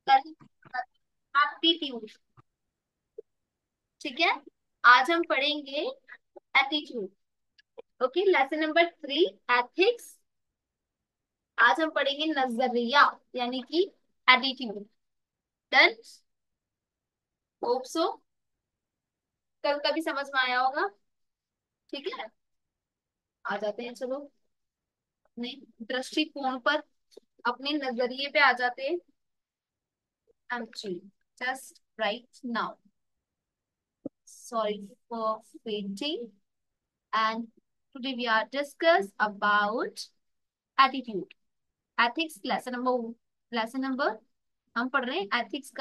Aptitude. ठीक है, आज हम पढ़ेंगे attitude. Okay, lesson number 3, ethics. आज हम पढ़ेंगे नजरिया, यानी कि एटीट्यूड। डन, होप सो कल का भी समझ में आया होगा। ठीक है, आ जाते हैं, चलो अपने दृष्टिकोण पर, अपने नजरिए पे आ जाते हैं। Just right now, sorry for waiting, and today we are discuss about attitude, ethics. Lesson number हम पढ़ रहे हैं एथिक्स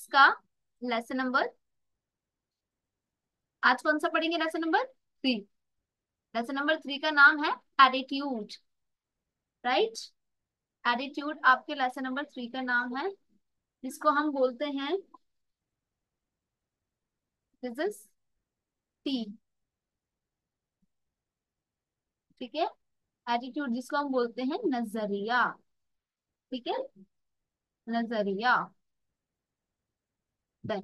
का लेसन नंबर। आज कौन सा पढ़ेंगे? Lesson number 3। लेसन नंबर 3 का नाम है एटीट्यूड, राइट। एटीट्यूड आपके लेसन नंबर 3 का नाम है, जिसको हम बोलते हैं फिजिक्स टी। ठीक है, एटीट्यूड जिसको हम बोलते हैं नजरिया। ठीक है, नजरिया। डन,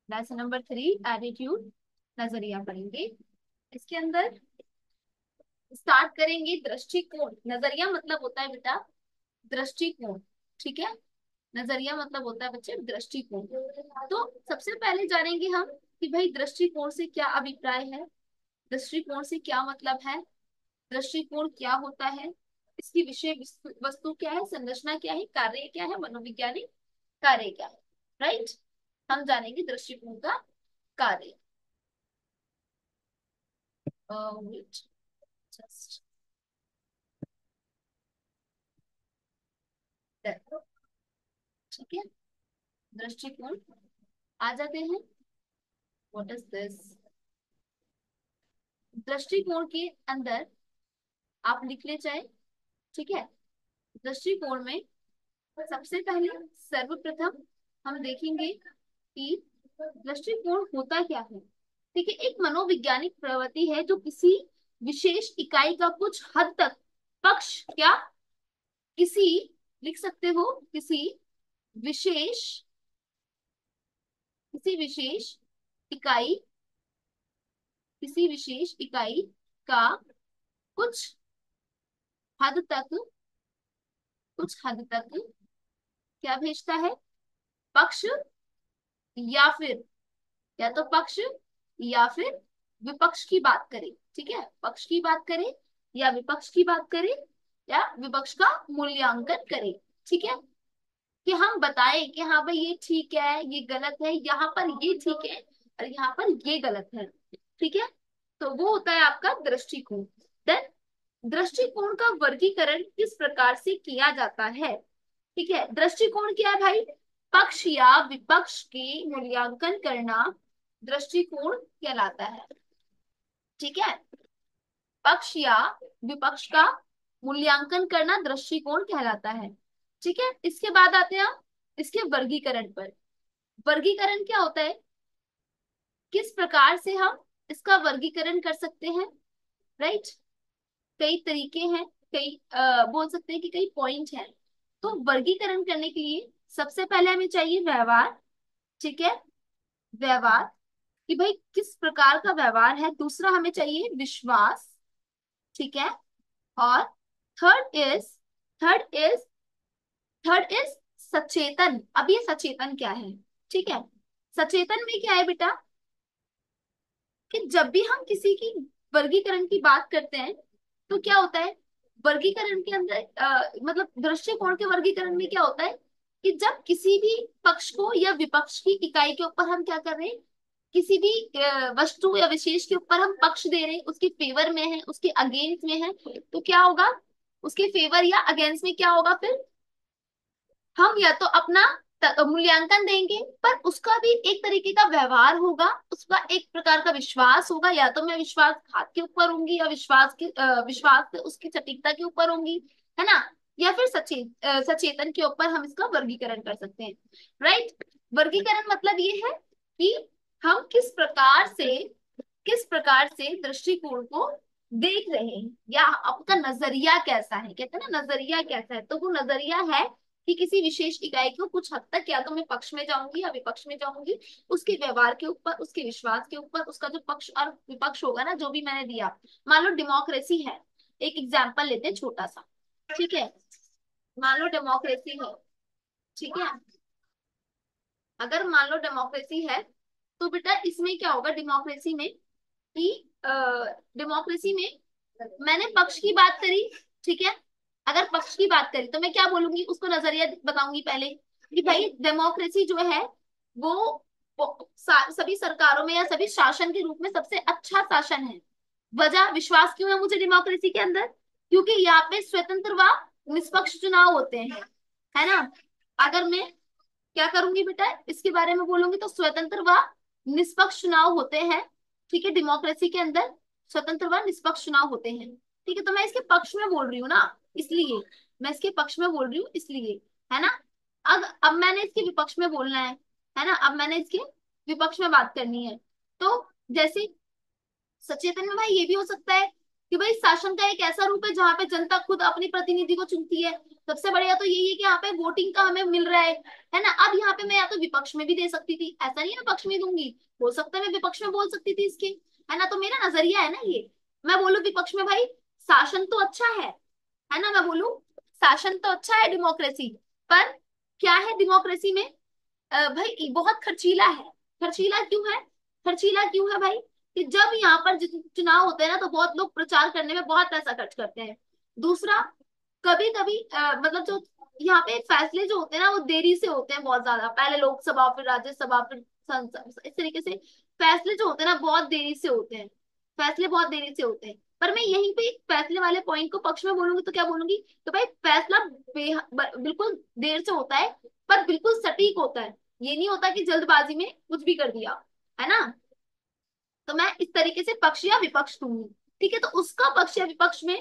लेसन नंबर 3 एटीट्यूड, नजरिया पढ़ेंगे। इसके अंदर स्टार्ट करेंगे दृष्टिकोण। नजरिया मतलब होता है बेटा दृष्टिकोण। ठीक है, नजरिया मतलब होता है बच्चे दृष्टिकोण। तो सबसे पहले जानेंगे हम कि भाई दृष्टिकोण से क्या अभिप्राय है, दृष्टिकोण से क्या मतलब है, दृष्टिकोण क्या होता है, इसकी विषय वस्तु क्या है, संरचना क्या है, कार्य क्या है, मनोवैज्ञानिक कार्य क्या है। राइट, हम जानेंगे दृष्टिकोण का कार्य। wait, just that. ठीक है, दृष्टिकोण आ जाते हैं। What is this? दृष्टिकोण के अंदर आप लिख ले चाहे। ठीक है, दृष्टिकोण में सबसे पहले सर्वप्रथम हम देखेंगे कि दृष्टिकोण होता क्या है। ठीक है, एक मनोवैज्ञानिक प्रवृत्ति है जो किसी विशेष इकाई का कुछ हद तक पक्ष, क्या, किसी, लिख सकते हो, विशेष किसी विशेष इकाई किसी विशेष इकाई का कुछ हद तक क्या भेजता है, पक्ष, या फिर, या तो पक्ष या फिर विपक्ष की बात करें। ठीक है, पक्ष की बात करें या विपक्ष की बात करें, या विपक्ष का मूल्यांकन करें। ठीक है, कि हम बताएं कि हाँ भाई ये ठीक है, ये गलत है, यहाँ पर ये ठीक है और यहाँ पर ये गलत है। ठीक है, तो वो होता है आपका दृष्टिकोण। देन दृष्टिकोण का वर्गीकरण किस प्रकार से किया जाता है। ठीक है, दृष्टिकोण क्या है भाई? पक्ष या विपक्ष के मूल्यांकन करना दृष्टिकोण कहलाता है। ठीक है, पक्ष या विपक्ष का मूल्यांकन करना दृष्टिकोण कहलाता है। ठीक है, इसके बाद आते हैं हम इसके वर्गीकरण पर। वर्गीकरण क्या होता है, किस प्रकार से हम इसका वर्गीकरण कर सकते हैं। राइट, कई तरीके हैं, कई बोल सकते हैं कि कई पॉइंट हैं। तो वर्गीकरण करने के लिए सबसे पहले हमें चाहिए व्यवहार। ठीक है, व्यवहार, कि भाई किस प्रकार का व्यवहार है। दूसरा हमें चाहिए विश्वास। ठीक है, और third is third is third is सचेतन। अब ये सचेतन क्या है? ठीक है, सचेतन में क्या है बेटा, कि जब भी हम किसी की वर्गीकरण की बात करते हैं तो क्या होता है, वर्गीकरण के अंदर मतलब दृष्टिकोण के वर्गीकरण में क्या होता है कि जब किसी भी पक्ष को या विपक्ष की इकाई के ऊपर हम क्या कर रहे हैं, किसी भी वस्तु या विशेष के ऊपर हम पक्ष दे रहे हैं, उसके फेवर में है, उसके अगेंस्ट में है, तो क्या होगा, उसके फेवर या अगेंस्ट में क्या होगा, फिर हम या तो अपना मूल्यांकन देंगे, पर उसका भी एक तरीके का व्यवहार होगा, उसका एक प्रकार का विश्वास होगा। या तो मैं विश्वासघात के ऊपर होंगी, या विश्वास से उसकी सटीकता के ऊपर होंगी, है ना। या फिर सचेतन के ऊपर हम इसका वर्गीकरण कर सकते हैं। राइट, वर्गीकरण मतलब ये है कि हम किस प्रकार से दृष्टिकोण को देख रहे हैं, या आपका नजरिया कैसा है। कहते हैं ना नजरिया कैसा है, तो वो नजरिया है कि किसी विशेष इकाई को कुछ हद तक या तो मैं पक्ष में जाऊंगी या विपक्ष में जाऊंगी, उसके व्यवहार के ऊपर, उसके विश्वास के ऊपर, उसका जो पक्ष और विपक्ष होगा ना, जो भी मैंने दिया। मान लो डेमोक्रेसी है, एक एग्जाम्पल लेते हैं छोटा सा, ठीक है। मान लो डेमोक्रेसी है, ठीक है। अगर मान लो डेमोक्रेसी है, तो बेटा इसमें क्या होगा डेमोक्रेसी में कि डेमोक्रेसी में मैंने पक्ष की बात करी, ठीक है। अगर पक्ष की बात करी तो मैं क्या बोलूंगी, उसको नजरिया बताऊंगी पहले कि भाई डेमोक्रेसी जो है वो, सभी सरकारों में या सभी शासन के रूप में सबसे अच्छा शासन है। वजह विश्वास क्यों है मुझे डेमोक्रेसी के अंदर, क्योंकि यहाँ पे स्वतंत्र व निष्पक्ष चुनाव होते हैं, है ना। अगर मैं क्या करूंगी बेटा, इसके बारे में बोलूंगी तो स्वतंत्र व निष्पक्ष चुनाव होते हैं, ठीक है। डेमोक्रेसी के अंदर स्वतंत्र व निष्पक्ष चुनाव होते हैं, ठीक है। तो मैं इसके पक्ष में बोल रही हूँ ना, इसलिए मैं इसके पक्ष में बोल रही हूँ, इसलिए, है ना। अब मैंने इसके विपक्ष में बोलना है ना। अब मैंने इसके विपक्ष में बात करनी है। तो जैसे सचेतन में भाई ये भी हो सकता है कि भाई शासन का एक ऐसा रूप है जहाँ पे जनता खुद अपनी प्रतिनिधि को चुनती है। सबसे बढ़िया तो यही है कि यहाँ पे वोटिंग का हमें मिल रहा है ना। अब यहाँ पे मैं या तो विपक्ष में भी दे सकती थी, ऐसा नहीं है मैं पक्ष में दूंगी, हो सकता है मैं विपक्ष में बोल सकती थी इसके, है ना। तो मेरा नजरिया है ना ये, मैं बोलू विपक्ष में भाई शासन तो अच्छा है ना। मैं बोलू शासन तो अच्छा है डेमोक्रेसी, पर क्या है डेमोक्रेसी में, भाई बहुत खर्चीला है। खर्चीला क्यों है, खर्चीला क्यों है भाई, कि जब यहाँ पर चुनाव होते हैं ना, तो बहुत लोग प्रचार करने में बहुत पैसा खर्च करते हैं। दूसरा, कभी कभी मतलब जो यहाँ पे फैसले जो होते हैं ना, वो देरी से होते हैं बहुत ज्यादा, पहले लोकसभा फिर राज्यसभा फिर संसद, इस तरीके से फैसले जो होते हैं ना बहुत देरी से होते हैं, फैसले बहुत देरी से होते हैं। पर मैं यहीं पे एक फैसले वाले पॉइंट को पक्ष में बोलूंगी तो क्या बोलूंगी, तो भाई फैसला बिल्कुल देर से होता है, पर बिल्कुल सटीक होता है। ये नहीं होता कि जल्दबाजी में कुछ भी कर दिया, है ना। तो मैं इस तरीके से पक्ष या विपक्ष दूंगी, ठीक है। तो उसका पक्ष या विपक्ष में,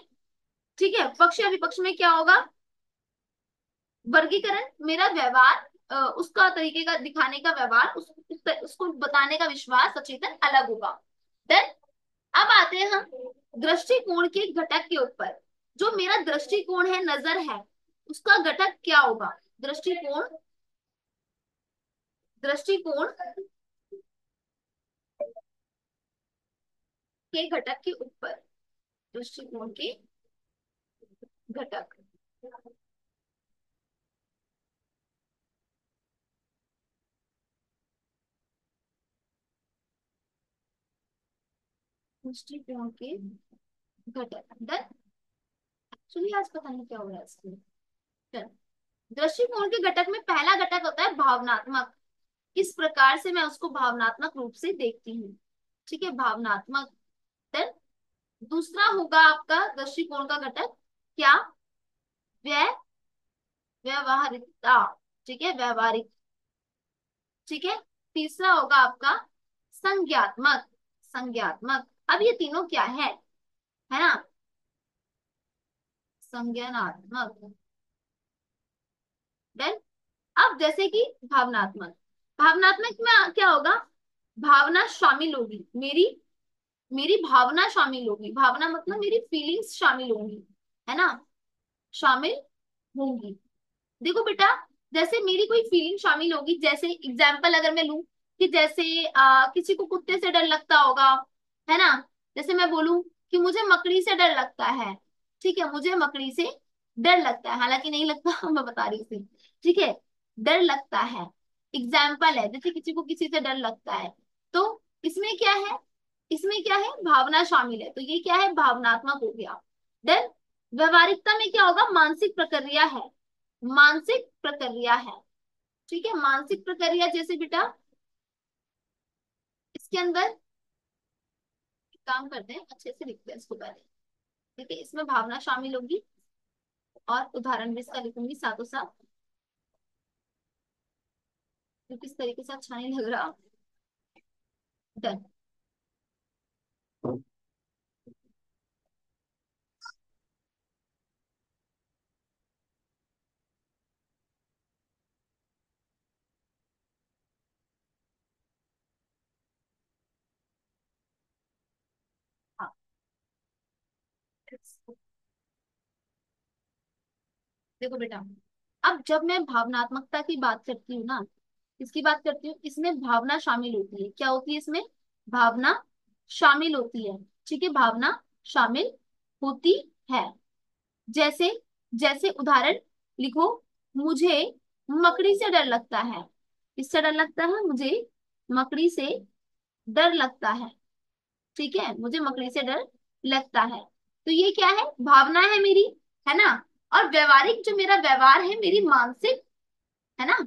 ठीक है, पक्ष या विपक्ष में क्या होगा, वर्गीकरण, मेरा व्यवहार, उसका तरीके का दिखाने का व्यवहार, उसको बताने का विश्वास सचेतन अलग होगा। देन अब आते हैं हम दृष्टिकोण के घटक के ऊपर। जो मेरा दृष्टिकोण है, नजर है, उसका घटक क्या होगा, दृष्टिकोण, दृष्टिकोण के घटक के ऊपर, दृष्टिकोण के घटक, दृष्टिकोण के घटक। देन एक्चुअली आज पता नहीं क्या हो रहा है इसमें। चल, दृष्टिकोण के घटक में पहला घटक होता है भावनात्मक, किस प्रकार से मैं उसको भावनात्मक रूप से देखती हूँ, ठीक है, भावनात्मक। देन दूसरा होगा आपका दृष्टिकोण का घटक क्या, व्यय, व्यवहारिकता, ठीक है, व्यवहारिक, ठीक है। तीसरा होगा आपका संज्ञात्मक, संज्ञात्मक। अब ये तीनों क्या है ना, संज्ञानात्मक। देन अब जैसे कि भावनात्मक, भावनात्मक में क्या होगा, भावना शामिल होगी मेरी, मेरी भावना शामिल होगी, भावना मतलब मेरी फीलिंग्स शामिल होंगी, है ना, शामिल होंगी। देखो बेटा, जैसे मेरी कोई फीलिंग शामिल होगी, जैसे एग्जाम्पल अगर मैं लूं कि जैसे किसी को कुत्ते से डर लगता होगा, है ना। जैसे मैं बोलूं कि मुझे मकड़ी से डर लगता है, ठीक है, मुझे मकड़ी से डर लगता है, हालांकि नहीं लगता मैं बता रही हूँ सिर्फ, ठीक है, डर लगता है, एग्जाम्पल है, जैसे किसी को किसी से डर लगता है। तो इसमें क्या है, इसमें क्या है, भावना शामिल है, तो ये क्या है, भावनात्मक हो गया। देन व्यवहारिकता में क्या होगा, मानसिक प्रक्रिया है, मानसिक प्रक्रिया है, ठीक है, मानसिक प्रक्रिया। जैसे बेटा इसके अंदर एक काम करते हैं, अच्छे से लिखते हैं इसको पहले, ठीक है, इसमें भावना शामिल होगी, और उदाहरण भी इसका लिखूंगी साथों साथ, क्योंकि इस तरीके से अच्छा नहीं लग रहा। डन। हाँ, देखो बेटा, अब जब मैं भावनात्मकता की बात करती हूँ ना, इसकी बात करती हूँ, इसमें भावना शामिल होती है। क्या होती है इसमें? भावना शामिल होती है। ठीक है, भावना शामिल होती है। जैसे, जैसे उदाहरण लिखो, मुझे मकड़ी से डर लगता है। किससे डर लगता है? मुझे मकड़ी से डर लगता है। ठीक है, मुझे मकड़ी से डर लगता है। तो ये क्या है? भावना है मेरी, है ना। और व्यवहारिक जो मेरा व्यवहार है, मेरी मानसिक, है ना,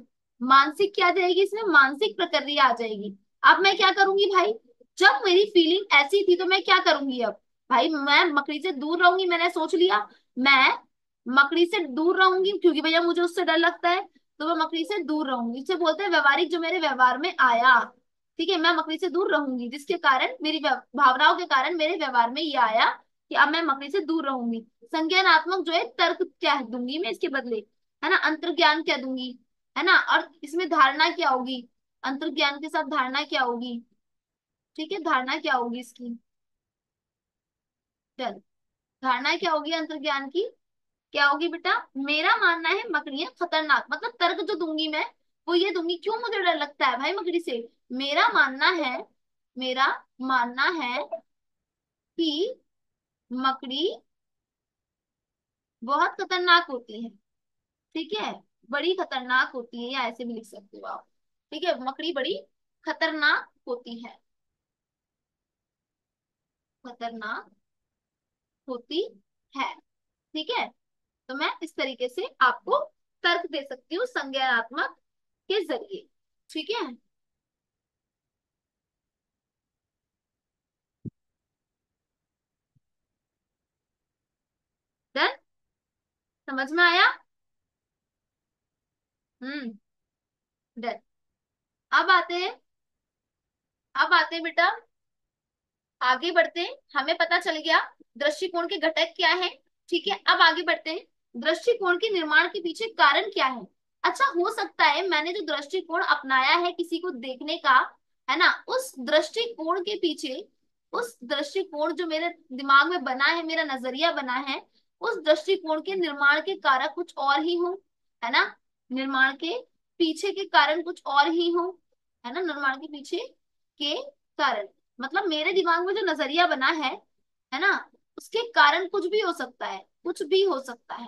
मानसिक क्या आ जाएगी इसमें? मानसिक प्रक्रिया आ जाएगी। अब मैं क्या करूंगी भाई? जब मेरी फीलिंग ऐसी थी तो मैं क्या करूंगी अब? भाई मैं मकड़ी से दूर रहूंगी, मैंने सोच लिया मैं मकड़ी से दूर रहूंगी क्योंकि भैया मुझे उससे डर लगता है, तो मैं मकड़ी से दूर रहूंगी। इसे बोलते हैं व्यवहारिक, जो मेरे व्यवहार में आया। ठीक है, मैं मकड़ी से दूर रहूंगी जिसके कारण मेरी भावनाओं के कारण मेरे व्यवहार में ये आया कि अब मैं मकड़ी से दूर रहूंगी। संज्ञानात्मक जो है, तर्क क्या दूंगी मैं इसके बदले, है ना, अंतर्ज्ञान क्या दूंगी, है ना। और इसमें धारणा क्या होगी? अंतर्ज्ञान के साथ धारणा क्या होगी? ठीक है, धारणा क्या होगी इसकी? चल, धारणा क्या होगी अंतर्ज्ञान की? क्या होगी बेटा? मेरा मानना है मकड़ियां खतरनाक, मतलब तर्क जो दूंगी मैं, वो ये दूंगी क्यों मुझे डर लगता है भाई मकड़ी से। मेरा मानना है, मेरा मानना है कि मकड़ी बहुत खतरनाक होती है। ठीक है, बड़ी खतरनाक होती है, या ऐसे भी लिख सकते हो आप। ठीक है, मकड़ी बड़ी खतरनाक होती है, खतरनाक होती है। ठीक है, तो मैं इस तरीके से आपको तर्क दे सकती हूँ संज्ञानात्मक के जरिए। ठीक है, डन? समझ में आया? हम्म, डन। अब आते हैं, अब आते हैं बेटा, आगे बढ़ते हैं। हमें पता चल गया दृष्टिकोण के घटक क्या है। ठीक है, अब आगे बढ़ते हैं। दृष्टिकोण के निर्माण के पीछे कारण क्या है? अच्छा, हो सकता है मैंने जो दृष्टिकोण अपनाया है किसी को देखने का, है ना, उस दृष्टिकोण के पीछे, उस दृष्टिकोण जो मेरे दिमाग में बना है, मेरा नजरिया बना है, उस दृष्टिकोण के निर्माण के कारक कुछ और ही हो, है ना। निर्माण के पीछे के कारण कुछ और ही हो, है ना, निर्माण के पीछे के कारण, मतलब मेरे दिमाग में जो नजरिया बना है ना, उसके कारण कुछ भी हो सकता है, कुछ भी हो सकता है।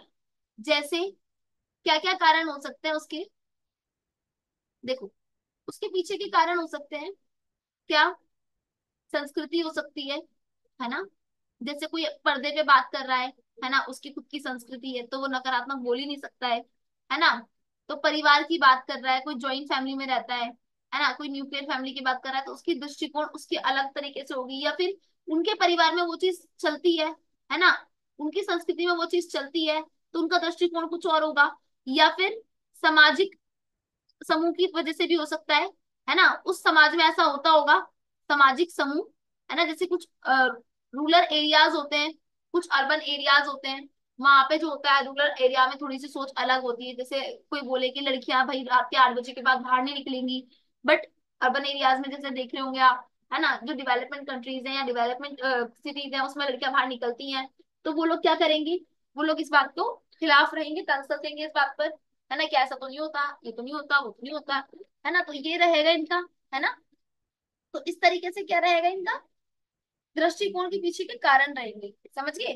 जैसे क्या क्या कारण हो सकते हैं उसके? देखो, उसके पीछे के कारण हो सकते हैं क्या? संस्कृति हो सकती है ना। जैसे कोई पर्दे पे बात कर रहा है ना, उसकी खुद की संस्कृति है तो वो नकारात्मक बोल ही नहीं सकता है ना। तो परिवार की बात कर रहा है, कोई ज्वाइंट फैमिली में रहता है ना, कोई न्यूक्लियर फैमिली की बात कर रहा है, तो उसकी दृष्टिकोण उसकी अलग तरीके से होगी। या फिर उनके परिवार में वो चीज चलती है ना, उनकी संस्कृति में वो चीज चलती है, तो उनका दृष्टिकोण कुछ और होगा। या फिर सामाजिक समूह की वजह से भी हो सकता है ना, उस समाज में ऐसा होता होगा, सामाजिक समूह, है ना। जैसे कुछ रूरल एरियाज होते हैं, कुछ अर्बन एरियाज होते हैं, वहां पे जो होता है रूरल एरिया में थोड़ी सी सोच अलग होती है। जैसे कोई बोले कि लड़कियां भाई रात के 8 बजे के बाद बाहर नहीं निकलेंगी, बट अर्बन एरियाज में जैसे देख रहे होंगे आप, है ना, जो डेवलपमेंट कंट्रीज हैं या डेवलपमेंट सिटीज हैं उसमें लड़कियां बाहर निकलती हैं, तो वो लोग क्या करेंगी? वो लोग इस बात को खिलाफ रहेंगे, तंज कसेंगे इस बात पर, है ना, कि ऐसा तो नहीं होता, ये तो नहीं होता, वो तो नहीं होता, है ना। तो ये रहेगा इनका, है ना। तो इस तरीके से क्या रहेगा इनका? दृष्टिकोण के पीछे के कारण रहेंगे। समझ गए?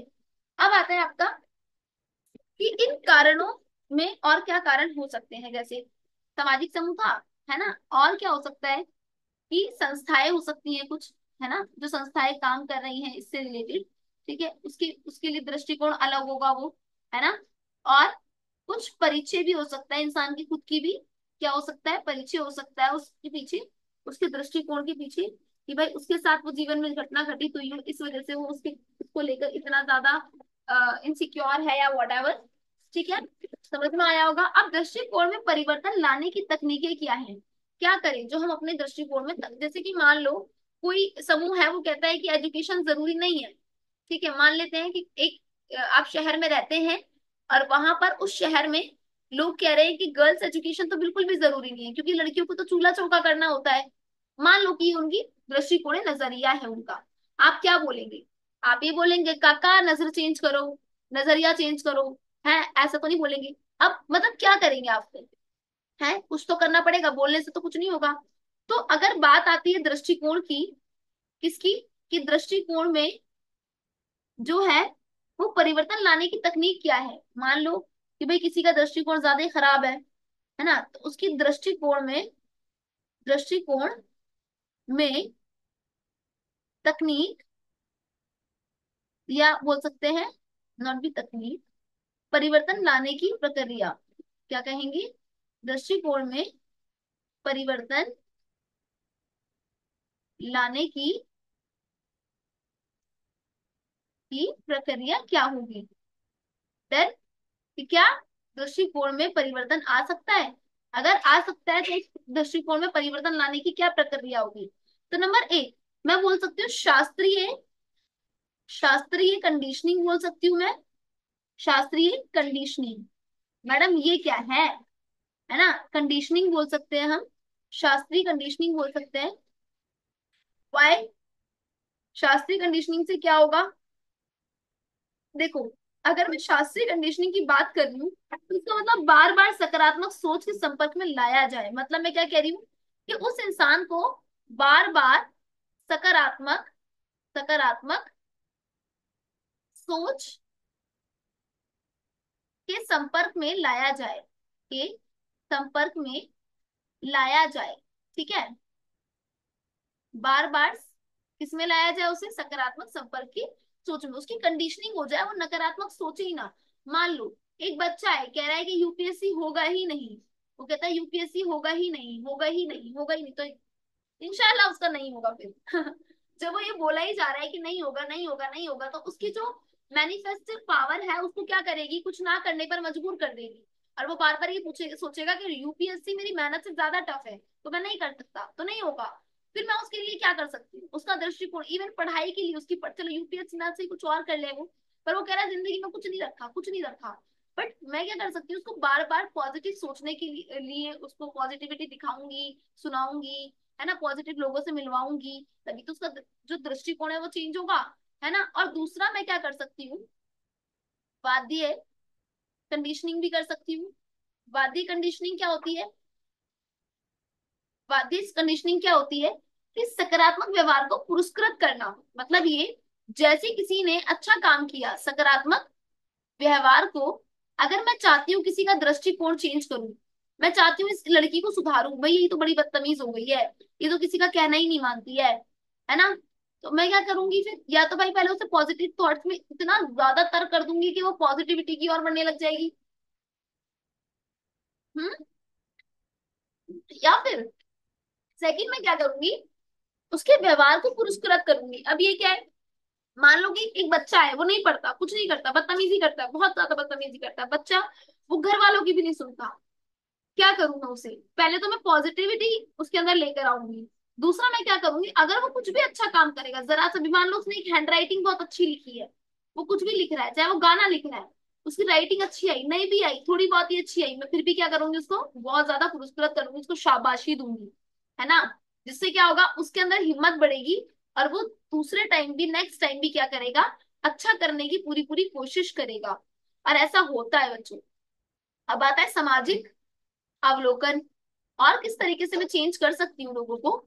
अब आता है आपका कि इन कारणों में और क्या कारण हो सकते हैं। जैसे सामाजिक समूह था, है ना, और क्या हो सकता है कि संस्थाएं हो सकती हैं कुछ, है ना, जो संस्थाएं काम कर रही हैं इससे रिलेटेड। ठीक है, उसके उसके लिए दृष्टिकोण अलग होगा वो, है ना। और कुछ परिचय भी हो सकता है इंसान की खुद की भी, क्या हो सकता है? परिचय हो सकता है उसके पीछे, उसके दृष्टिकोण के पीछे, कि भाई उसके साथ वो जीवन में घटना घटित हुई हो, इस वजह से वो उसके उसको लेकर इतना ज्यादा इनसिक्योर है या वट। ठीक है, समझ में आया होगा। अब दृष्टिकोण में परिवर्तन लाने की तकनीकें क्या है? क्या करें जो हम अपने दृष्टिकोण में जैसे कि मान लो कोई समूह है, वो कहता है कि एजुकेशन जरूरी नहीं है। ठीक है, मान लेते हैं कि एक आप शहर में रहते हैं और वहां पर उस शहर में लोग कह रहे हैं कि गर्ल्स एजुकेशन तो बिल्कुल भी जरूरी नहीं है क्योंकि लड़कियों को तो चूल्हा चौका करना होता है। मान लो कि ये उनकी दृष्टिकोण नजरिया है उनका। आप क्या बोलेंगे? आप ये बोलेंगे काका नजर चेंज करो, नजरिया चेंज करो, है, ऐसा तो नहीं बोलेंगे। अब मतलब क्या करेंगे आप फिर? है, कुछ तो करना पड़ेगा, बोलने से तो कुछ नहीं होगा। तो अगर बात आती है दृष्टिकोण की, किसकी, कि दृष्टिकोण में जो है वो परिवर्तन लाने की तकनीक क्या है। मान लो कि भाई किसी का दृष्टिकोण ज्यादा ही खराब है ना, तो उसकी दृष्टिकोण में तकनीक, या बोल सकते हैं नॉट भी तकनीक, परिवर्तन लाने की प्रक्रिया, क्या कहेंगे, दृष्टिकोण में परिवर्तन लाने की प्रक्रिया क्या होगी। देन, कि क्या दृष्टिकोण में परिवर्तन आ सकता है, अगर आ सकता है तो इस दृष्टिकोण में परिवर्तन लाने की क्या प्रक्रिया होगी। तो नंबर एक, मैं बोल सकती हूँ शास्त्रीय शास्त्रीय कंडीशनिंग बोल सकती हूँ मैं, शास्त्रीय कंडीशनिंग। मैडम ये क्या है ना, कंडीशनिंग बोल सकते हैं हम, शास्त्रीय कंडीशनिंग बोल सकते हैं। वाई, शास्त्रीय कंडीशनिंग से क्या होगा, देखो, अगर मैं शास्त्रीय कंडीशनिंग की बात कर रही हूँ तो इसका मतलब बार बार सकारात्मक सोच के संपर्क में लाया जाए। मतलब मैं क्या कह रही हूँ, कि उस इंसान को बार बार सकारात्मक सकारात्मक सोच के संपर्क में लाया जाए, के संपर्क में लाया जाए, ठीक है। बार बार किसमें लाया जाए उसे, सकारात्मक संपर्क की सोच में, उसकी कंडीशनिंग हो जाए, वो नकारात्मक सोचे ही ना। मान लो एक बच्चा है, कह रहा है कि यूपीएससी होगा ही नहीं, वो कहता है यूपीएससी होगा ही नहीं, होगा ही नहीं, होगा ही नहीं, तो इंशाल्लाह उसका नहीं होगा फिर। जब वो ये बोला ही जा रहा है कि नहीं होगा, नहीं होगा, नहीं होगा, तो उसकी जो मैनिफेस्टिव पावर है उसको क्या करेगी, कुछ ना करने पर मजबूर कर देगी। और वो बार बार ये पूछे सोचेगा कि यूपीएससी मेरी मेहनत से ज्यादा टफ है, तो मैं नहीं कर सकता, तो नहीं होगा। फिर मैं उसके लिए क्या कर सकती हूँ, उसका दृष्टिकोण, इवन पढ़ाई के लिए उसकी चलो यूपीएससी ना से कुछ और कर ले वो, पर वो कह रहा है जिंदगी में कुछ नहीं रखा, कुछ नहीं रखा। बट मैं क्या कर सकती हूँ, उसको बार बार पॉजिटिव सोचने के लिए उसको पॉजिटिविटी दिखाऊंगी, सुनाऊंगी, है ना, पॉजिटिव लोगों से मिलवाऊंगी, तभी तो उसका जो दृष्टिकोण है वो चेंज होगा, है ना। और दूसरा मैं क्या कर सकती हूँ, वाद्य कंडीशनिंग भी कर सकती हूँ। वाद्य कंडीशनिंग क्या होती है, वाद्य कंडीशनिंग क्या होती है, कि सकारात्मक व्यवहार को पुरस्कृत करना। मतलब ये, जैसे किसी ने अच्छा काम किया, सकारात्मक व्यवहार को, अगर मैं चाहती हूँ किसी का दृष्टिकोण चेंज करूं, मैं चाहती हूँ इस लड़की को सुधारूं, भाई ये तो बड़ी बदतमीज हो गई है, ये तो किसी का कहना ही नहीं मानती है ना, तो मैं क्या करूंगी फिर, या तो भाई पहले उसे पॉजिटिव थॉट्स में इतना ज्यादा तर्क कर दूंगी कि वो पॉजिटिविटी की ओर बढ़ने लग जाएगी। हम्म। या फिर सेकंड में क्या करूंगी, उसके व्यवहार को पुरस्कृत करूंगी। अब ये क्या है, मान लो कि एक बच्चा है, वो नहीं पढ़ता, कुछ नहीं करता, बदतमीजी करता है, बहुत ज्यादा बदतमीजी करता है बच्चा, वो घर वालों की भी नहीं सुनता, क्या करूँ मैं उसे, पहले तो मैं पॉजिटिविटी उसके अंदर लेकर आऊंगी। दूसरा मैं क्या करूंगी, अगर वो कुछ भी अच्छा काम करेगा, जरा सा भी, मान लो उसने एक हैंड राइटिंग बहुत अच्छी लिखी है, वो कुछ भी लिख रहा है, चाहे वो गाना लिख रहा है, उसकी राइटिंग अच्छी आई, नहीं भी आई, थोड़ी बहुत ही अच्छी आई, मैं फिर भी क्या करूंगी, उसको बहुत ज्यादा पुरस्कृत करूंगी, उसको शाबाशी दूंगी, है ना। जिससे क्या होगा, उसके अंदर हिम्मत बढ़ेगी, और वो दूसरे टाइम भी, नेक्स्ट टाइम भी क्या करेगा, अच्छा करने की पूरी पूरी कोशिश करेगा। और ऐसा होता है बच्चों। अब आता है सामाजिक अवलोकन, और किस तरीके से मैं चेंज कर सकती हूँ लोगों को।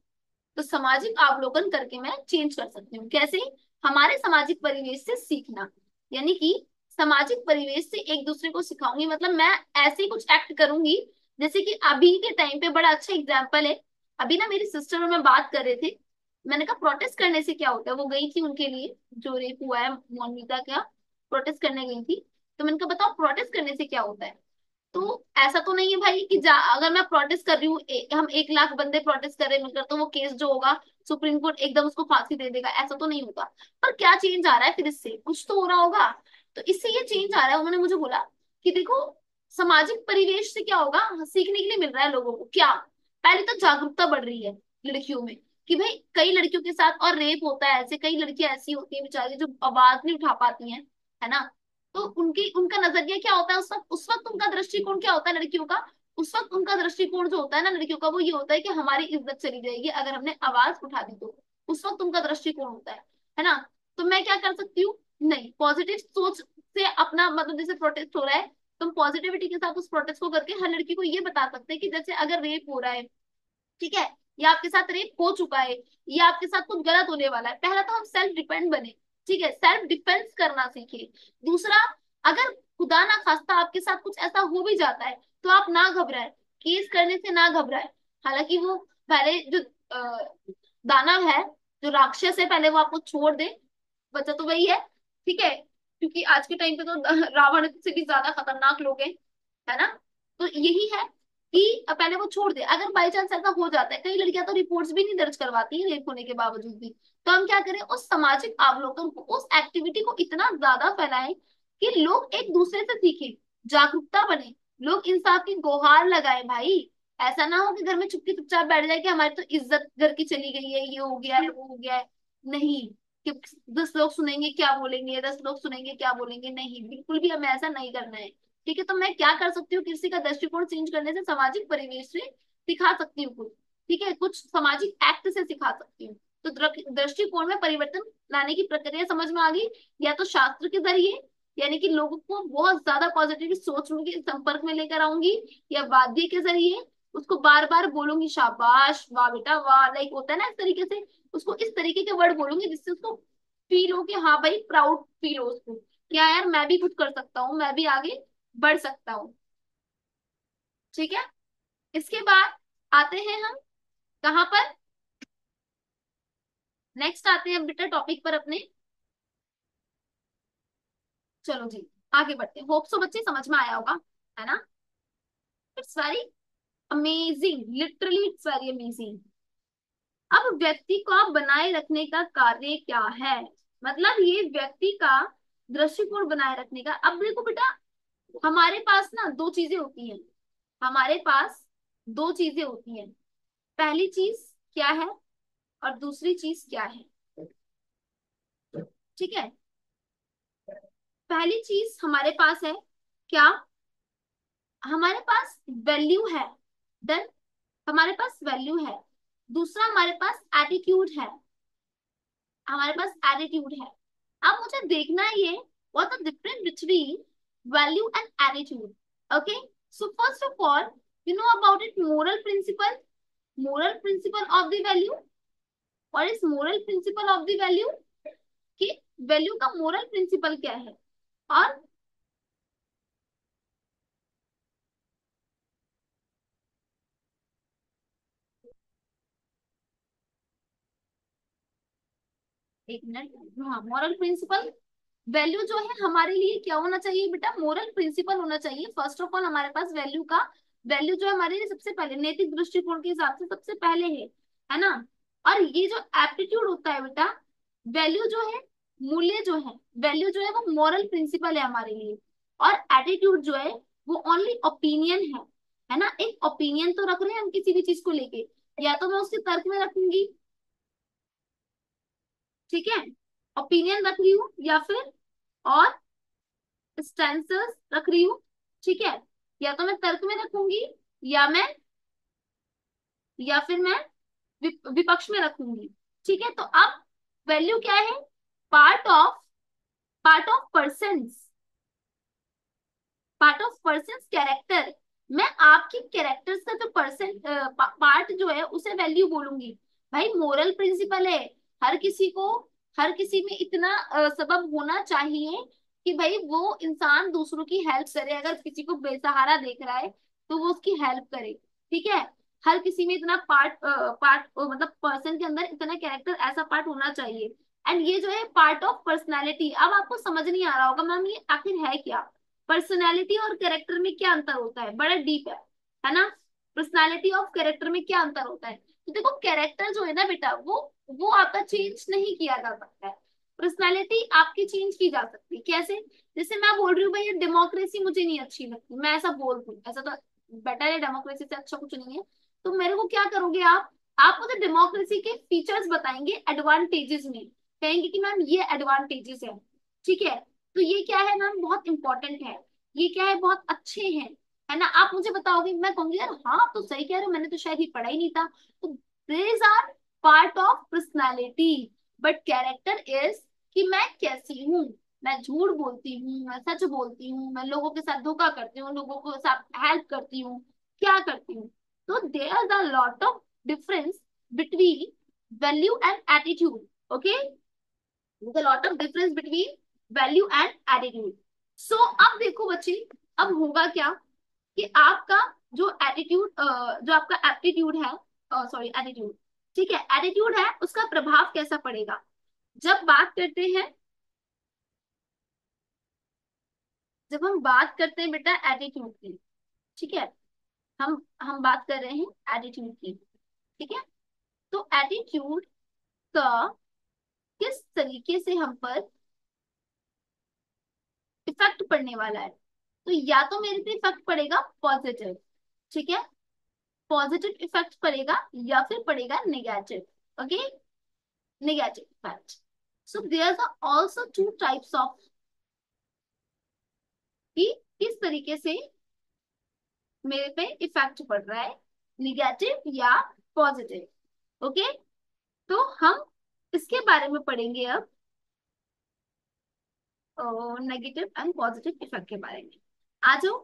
तो सामाजिक अवलोकन करके मैं चेंज कर सकती हूँ, कैसे, हमारे सामाजिक परिवेश से सीखना, यानी कि सामाजिक परिवेश से एक दूसरे को सिखाऊंगी, मतलब मैं ऐसे ही कुछ एक्ट करूंगी। जैसे कि अभी के टाइम पे बड़ा अच्छा एग्जाम्पल है, अभी ना मेरी सिस्टर और मैं बात कर रहे थे, मैंने कहा प्रोटेस्ट करने से क्या होता है, वो गई थी उनके लिए, जो रेप हुआ है मोनिका का, प्रोटेस्ट करने गई थी। तो मैंने कहा बताओ प्रोटेस्ट करने से क्या होता है। तो ऐसा तो नहीं है भाई कि अगर मैं प्रोटेस्ट कर रही हूँ, हम 1 लाख बंदे प्रोटेस्ट कर रहे हैं मिलकर, तो वो केस जो होगा सुप्रीम कोर्ट एकदम उसको फांसी दे देगा, ऐसा तो नहीं होगा। पर क्या चेंज आ रहा है फिर, इससे कुछ तो हो रहा होगा। तो इससे ये चेंज आ रहा है, उन्होंने मुझे बोला कि देखो, सामाजिक परिवेश से क्या होगा, सीखने के लिए मिल रहा है लोगों को क्या, पहले तो जागरूकता बढ़ रही है लड़कियों में, कि भाई कई लड़कियों के साथ और रेप होता है, ऐसे कई लड़कियां ऐसी होती है बेचारी जो आवाज नहीं उठा पाती हैं, है ना। तो उनकी उनका नजरिया क्या होता है उस वक्त उनका दृष्टिकोण क्या होता है लड़कियों का, उस वक्त उनका दृष्टिकोण जो होता है ना लड़कियों का, वो ये होता है कि हमारी इज्जत चली जाएगी अगर हमने आवाज उठा दी तो, उस वक्त उनका दृष्टिकोण होता है ना। तो मैं क्या कर सकती हूँ, नहीं, पॉजिटिव सोच से अपना, मतलब जैसे प्रोटेस्ट हो रहा है, तुम पॉजिटिविटी के साथ उस प्रोटेस्ट को करके हर लड़की को ये बता सकते हैं कि जैसे अगर रेप हो रहा है, ठीक है, या आपके साथ रेप हो चुका है, या आपके साथ कुछ गलत होने वाला है, पहला तो हम सेल्फ डिपेंड बने, ठीक है, सेल्फ डिफेंस करना सीखे। दूसरा, अगर खुदा ना खास्ता आपके साथ कुछ ऐसा हो भी जाता है तो आप ना घबराए, केस करने से ना घबराए। हालांकि वो पहले जो दानव है, जो राक्षस है, पहले वो आपको छोड़ दे, बचा तो वही है, ठीक है, क्योंकि आज के टाइम पे तो रावण से भी ज्यादा खतरनाक लोग हैं, है ना। तो यही है कि पहले वो छोड़ दे। अगर बाई चांस ऐसा हो जाता है, कई लड़कियां तो रिपोर्ट्स भी नहीं दर्ज करवाती हैं रेप होने के बावजूद भी, तो हम क्या करें, उस सामाजिक अवलोकन को, उस एक्टिविटी को इतना ज्यादा फैलाएं कि लोग एक दूसरे से सीखें, जागरूकता बने, लोग इंसाफ की गुहार लगाए भाई। ऐसा ना हो कि घर में चुपके चुपचाप बैठ जाए कि हमारी तो इज्जत घर की चली गई है, ये हो गया है, वो हो गया है। नहीं, कि 10 लोग सुनेंगे क्या बोलेंगे, 10 लोग सुनेंगे क्या बोलेंगे, नहीं, बिल्कुल भी हमें ऐसा नहीं करना है। ठीक है, तो मैं क्या कर सकती हूँ, किसी का दृष्टिकोण चेंज करने से, सामाजिक परिवेश से सिखा सकती हूँ कुछ, ठीक है, कुछ सामाजिक एक्ट से सिखा सकती हूँ। तो दृष्टिकोण में परिवर्तन लाने की प्रक्रिया समझ में आ गई, या तो शास्त्र के जरिए, यानी कि लोगों को बहुत ज्यादा पॉजिटिव सोच में के संपर्क में लेकर आऊंगी, या वाद्य के जरिए उसको बार बार बोलूंगी, शाबाश, वाह बेटा वाह, लाइक होता है ना, इस तरीके से उसको इस तरीके के वर्ड बोलूंगी जिससे उसको फील हो कि हाँ भाई, प्राउड फील हो उसको, क्या यार मैं भी कुछ कर सकता हूँ, मैं भी आगे बढ़ सकता हूँ। ठीक है, इसके बाद आते हैं हम कहाँ पर, नेक्स्ट आते हैं बेटा टॉपिक पर अपने। चलो जी, आगे बढ़ते हैं, होप सो बच्चे समझ में आया होगा, है ना। It's very amazing, literally it's very amazing. अब व्यक्ति को बनाए रखने का कार्य क्या है, मतलब ये व्यक्ति का दृष्टिकोण बनाए रखने का। अब देखो बेटा, हमारे पास ना दो चीजें होती हैं, हमारे पास दो चीजें होती हैं, पहली चीज क्या है और दूसरी चीज क्या है, ठीक है। पहली चीज हमारे पास है क्या, हमारे पास वैल्यू है, देन हमारे पास वैल्यू है। दूसरा हमारे पास एटीट्यूड है, हमारे पास एटीट्यूड है। अब मुझे देखना है ये, what the difference between value and attitude. Okay, so first of all, you know about it, moral principle, moral principle of the value. What is moral principle of the value, कि value का moral principle क्या है। और एक minute, हाँ, moral principal, value जो है हमारे लिए क्या होना चाहिए बेटा, मोरल प्रिंसिपल होना चाहिए। फर्स्ट ऑफ ऑल हमारे पास वैल्यू का, वैल्यू जो है हमारे लिए सबसे पहले नैतिक दृष्टिकोण के हिसाब से सबसे पहले है ना। और ये जो एप्टीट्यूड होता है बेटा, वैल्यू जो है, मूल्य जो है, वैल्यू जो है वो मॉरल प्रिंसिपल है हमारे लिए। और एटीट्यूड जो है वो ओनली ओपिनियन है ना, एक ओपिनियन तो रख रहे हैं हम किसी भी चीज को लेके, या तो मैं उसके तर्क में रखूंगी, ठीक है, ओपिनियन रख रही हूँ, या फिर और स्टेंसर्स रख रही हूँ, ठीक है, या तो मैं तर्क में रखूंगी, या मैं, या फिर मैं विपक्ष में रखूंगी। ठीक है, तो अब वैल्यू क्या है, part of, part of persons, part of persons character. मैं आपके कैरेक्टर्स का जो पर्सन पार्ट जो है उसे वैल्यू बोलूंगी। भाई मोरल प्रिंसिपल है, हर किसी को, हर किसी में इतना सबब होना चाहिए कि भाई वो इंसान दूसरों की हेल्प करे, अगर किसी को बेसहारा देख रहा है तो वो उसकी हेल्प करे, ठीक है। हर किसी में इतना पार्ट मतलब पर्सन के अंदर इतना कैरेक्टर, ऐसा पार्ट होना चाहिए। एंड ये जो है पार्ट ऑफ पर्सनैलिटी। अब आपको समझ नहीं आ रहा होगा मैम ये आखिर है क्या, पर्सनैलिटी और कैरेक्टर में क्या अंतर होता है, बड़ा डीप है ना। पर्सनैलिटी और कैरेक्टर में क्या अंतर होता है, तो देखो कैरेक्टर जो है ना बेटा, वो आपका चेंज नहीं किया जा सकता है, पर्सनैलिटी आपकी चेंज की जा सकती है। कैसे, जैसे मैं बोल रही हूँ भाई ये डेमोक्रेसी मुझे नहीं अच्छी लगती, मैं ऐसा बोल दूँ, ऐसा तो बेटर है, डेमोक्रेसी से अच्छा कुछ नहीं है, तो मेरे को क्या करोगे आप मुझे डेमोक्रेसी के फीचर्स बताएंगे एडवांटेजेस में, कहेंगे कि मैम ये एडवांटेजेस है, ठीक है, तो ये क्या है मैम, बहुत इंपॉर्टेंट है, ये क्या है, बहुत अच्छे हैं, है ना। आप मुझे बताओगे, मैं कहूंगी यार हाँ आप तो सही कह रहे हो, मैंने तो शायद ये पढ़ा ही नहीं था। तो these are part of personality, but character is कि मैं कैसी हूँ, मैं झूठ बोलती हूँ, मैं सच बोलती हूँ, मैं लोगों के साथ धोखा करती हूँ, लोगों को साथ हेल्प करती हूँ, क्या करती हूँ। तो there is a lot of difference between value and attitude. Okay, there's a lot of difference between value and attitude. So अब देखो बच्चे, अब होगा क्या कि आपका जो एटीट्यूड, जो आपका एप्टीट्यूड है, सॉरी एटीट्यूड, ठीक है, एटीट्यूड है, उसका प्रभाव कैसा पड़ेगा जब बात करते हैं, जब हम बात करते हैं बेटा एटीट्यूड की। ठीक है, हम बात कर रहे हैं एटीट्यूड की। ठीक है, तो एटीट्यूड का किस तरीके से हम पर इफेक्ट पड़ने वाला है, तो या तो मेरे पे इफेक्ट पड़ेगा पॉजिटिव, ठीक है, पॉजिटिव इफेक्ट पड़ेगा, या फिर पड़ेगा negative. Okay, negative effect. So there are also two types of, कि किस तरीके से मेरे पे इफेक्ट पड़ रहा है, निगेटिव या पॉजिटिव। ओके, तो हम इसके बारे में पढ़ेंगे अब, नेगेटिव एंड पॉजिटिव इफेक्ट के बारे में। आ जाओ,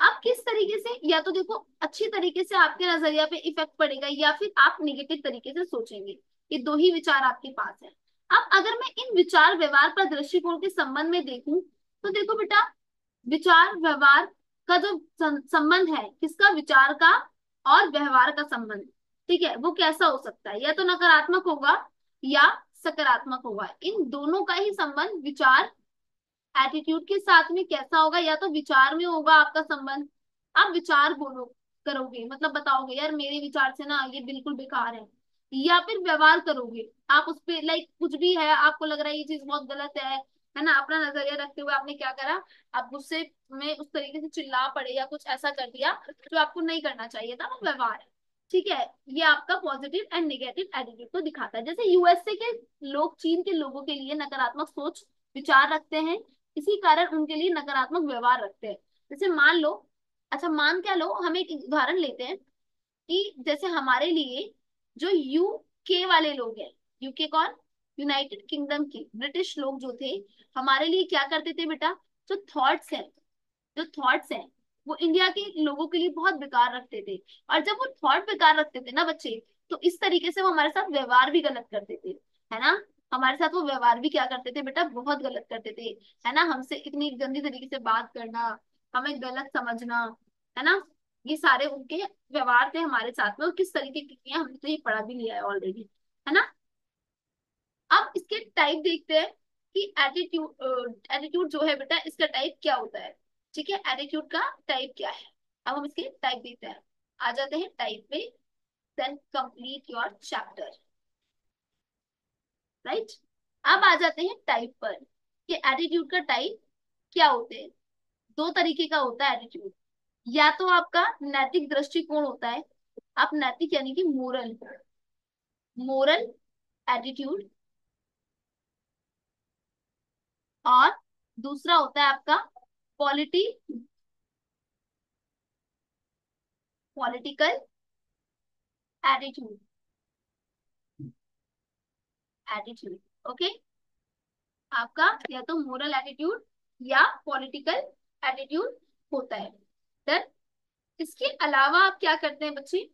आप किस तरीके से, या तो देखो अच्छी तरीके से आपके नजरिया पे इफेक्ट पड़ेगा, या फिर आप निगेटिव तरीके से सोचेंगे। ये दो ही विचार आपके पास है। अब अगर मैं इन विचार व्यवहार पर दृष्टिकोण के संबंध में देखूं, तो देखो बेटा, विचार व्यवहार का जो संबंध है, किसका, विचार का और व्यवहार का संबंध, ठीक है, वो कैसा हो सकता है, या तो नकारात्मक होगा या सकारात्मक होगा। इन दोनों का ही संबंध विचार एटीट्यूड के साथ में कैसा होगा, या तो विचार में होगा आपका संबंध, आप विचार बोलो करोगे, मतलब बताओगे यार मेरे विचार से ना ये बिल्कुल बेकार है, या फिर व्यवहार करोगे आप उस पे, लाइक कुछ भी है, आपको लग रहा है ये चीज बहुत गलत है ना, अपना नजरिया रखते हुए आपने क्या करा, आप गुस्से में उस तरीके से चिल्ला पड़े या कुछ ऐसा कर दिया जो आपको नहीं करना चाहिए था, वो व्यवहार है। ठीक है, ये आपका पॉजिटिव एंड नेगेटिव एटीट्यूड को दिखाता है। जैसे यूएसए के लोग चीन के लोगों के लिए नकारात्मक सोच विचार रखते हैं, इसी कारण उनके लिए नकारात्मक व्यवहार रखते हैं। जैसे मान लो, अच्छा मान क्या लो, हम एक उदाहरण लेते हैं कि जैसे हमारे लिए जो यूके वाले लोग हैं, यूके कौन, यूनाइटेड किंगडम के ब्रिटिश लोग जो थे, हमारे लिए क्या करते थे बेटा, जो थॉट्स हैं, जो थॉट्स हैं वो इंडिया के लोगों के लिए बहुत बेकार रखते थे। और जब वो थॉट बेकार रखते थे ना बच्चे, तो इस तरीके से वो हमारे साथ व्यवहार भी गलत करते थे, है ना। हमारे साथ वो व्यवहार भी क्या करते थे बेटा, बहुत गलत करते थे, है ना। हमसे इतनी गंदी तरीके से बात करना, हमें गलत समझना, है ना, ये सारे उनके व्यवहार थे हमारे साथ में। और किस तरीके की किए हमने तो ये पढ़ा भी लिया है ऑलरेडी, है ना। अब इसके टाइप देखते हैं कि एटीट्यूड जो है बेटा, इसका टाइप क्या होता है। ठीक है, एटीट्यूड का टाइप क्या है, अब हम इसके टाइप देखते हैं। आ जाते हैं टाइप पे, then complete your chapter, right. अब आ जाते हैं टाइप पर, कि एटीट्यूड का टाइप क्या होते हैं। दो तरीके का होता है एटीट्यूड, या तो आपका नैतिक दृष्टिकोण होता है, आप नैतिक यानी कि मोरल, मोरल एटीट्यूड, और दूसरा होता है आपका polity, political attitude, attitude. Okay, आपका या तो मोरल एटीट्यूड या पॉलिटिकल एटीट्यूड होता है। देन इसके अलावा आप क्या करते हैं बच्चे,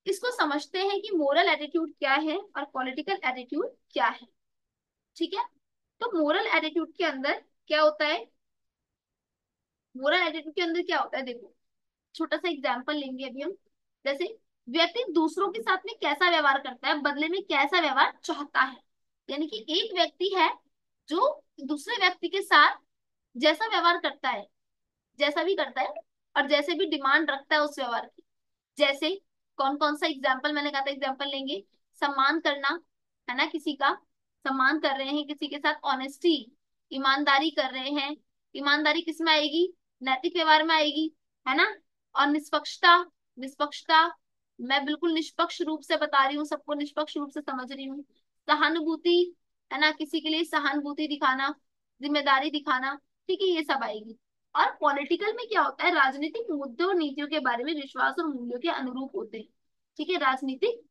इसको समझते हैं कि मोरल एटीट्यूड क्या है और पॉलिटिकल एटीट्यूड क्या है। ठीक है, तो मोरल एटीट्यूड के अंदर क्या होता है, मोरल एटीट्यूड के अंदर क्या होता है, देखो छोटा सा एग्जाम्पल लेंगे अभी हम। जैसे व्यक्ति दूसरों के साथ में कैसा व्यवहार करता है, बदले में कैसा व्यवहार चाहता है। यानी कि एक व्यक्ति है जो दूसरे व्यक्ति के साथ जैसा व्यवहार करता है, जैसा भी करता है, और जैसे भी डिमांड रखता है उस व्यवहार की। जैसे कौन कौन सा एग्जाम्पल, मैंने कहा था एग्जाम्पल लेंगे, सम्मान करना, है ना, किसी का सम्मान कर रहे हैं, किसी के साथ ऑनेस्टी, ईमानदारी कर रहे हैं। ईमानदारी किस में आएगी, नैतिक व्यवहार में आएगी, है ना। और निष्पक्षता, निष्पक्षता, मैं बिल्कुल निष्पक्ष रूप से बता रही हूँ, सबको निष्पक्ष रूप से समझ रही हूँ। सहानुभूति, है ना, किसी के लिए सहानुभूति दिखाना, जिम्मेदारी दिखाना, ठीक है, ये सब आएगी। और पॉलिटिकल में क्या होता है, राजनीतिक मुद्दों और नीतियों के बारे में विश्वास और मूल्यों के अनुरूप होते हैं। ठीक है, राजनीतिक,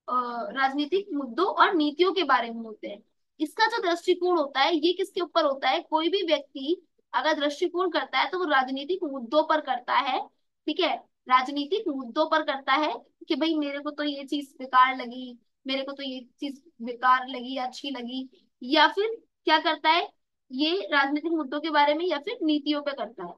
राजनीतिक मुद्दों और नीतियों के बारे में होते हैं। इसका जो दृष्टिकोण होता है ये किसके ऊपर होता है, कोई भी व्यक्ति अगर दृष्टिकोण करता है तो वो राजनीतिक मुद्दों पर करता है, ठीक है, राजनीतिक मुद्दों पर करता है, कि भाई मेरे को तो ये चीज बेकार लगी, मेरे को तो ये चीज बेकार लगी, अच्छी लगी, या फिर क्या करता है, ये राजनीतिक मुद्दों के बारे में या फिर नीतियों पे करता है,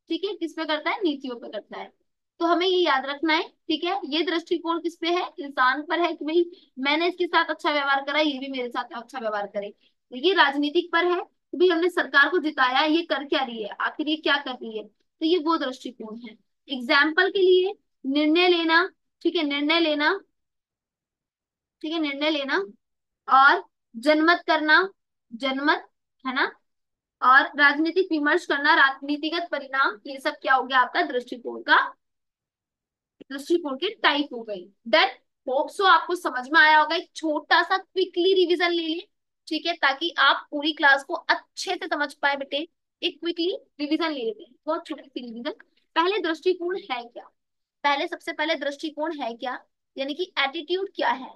ठीक है, किस पे करता है, नीतियों पे करता है। तो हमें ये याद रखना है, ठीक है, ये दृष्टिकोण किस पे है, इंसान पर है, कि भाई मैंने इसके साथ अच्छा व्यवहार करा, ये भी मेरे साथ अच्छा व्यवहार करे। तो ये राजनीतिक पर है कि भाई हमने सरकार को जिताया, ये कर क्या रही है, आखिर ये क्या कर रही है, तो ये वो दृष्टिकोण है। एग्जाम्पल के लिए निर्णय लेना, ठीक है, निर्णय लेना, ठीक है, निर्णय लेना, और जनमत करना, जनमत, है ना, और राजनीतिक विमर्श करना, राजनीतिगत परिणाम, ये सब क्या हो गया आपका दृष्टिकोण का, दृष्टिकोण के टाइप हो गई। देन होप सो आपको समझ में आया होगा, एक छोटा सा क्विकली रिवीजन ले लें, ठीक है, ताकि आप पूरी क्लास को अच्छे से समझ पाए बेटे। एक क्विकली रिवीजन ले लेते हैं, बहुत छोटी सी रिवीजन। पहले दृष्टिकोण है क्या, पहले सबसे पहले दृष्टिकोण है क्या, यानी कि एटीट्यूड क्या है,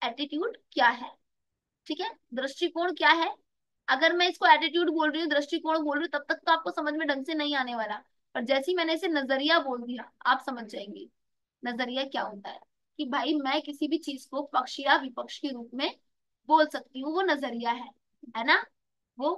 एटीट्यूड क्या है, ठीक है, दृष्टिकोण क्या है। अगर मैं इसको एटीट्यूड बोल रही हूँ, दृष्टिकोण बोल रही हूँ, तब तक तो आपको समझ में ढंग से नहीं आने वाला, पर जैसे ही मैंने इसे नजरिया बोल दिया आप समझ जाएंगे। नजरिया क्या होता है, कि भाई मैं किसी भी चीज को पक्ष या विपक्ष के रूप में बोल सकती हूँ, वो नजरिया है ना, वो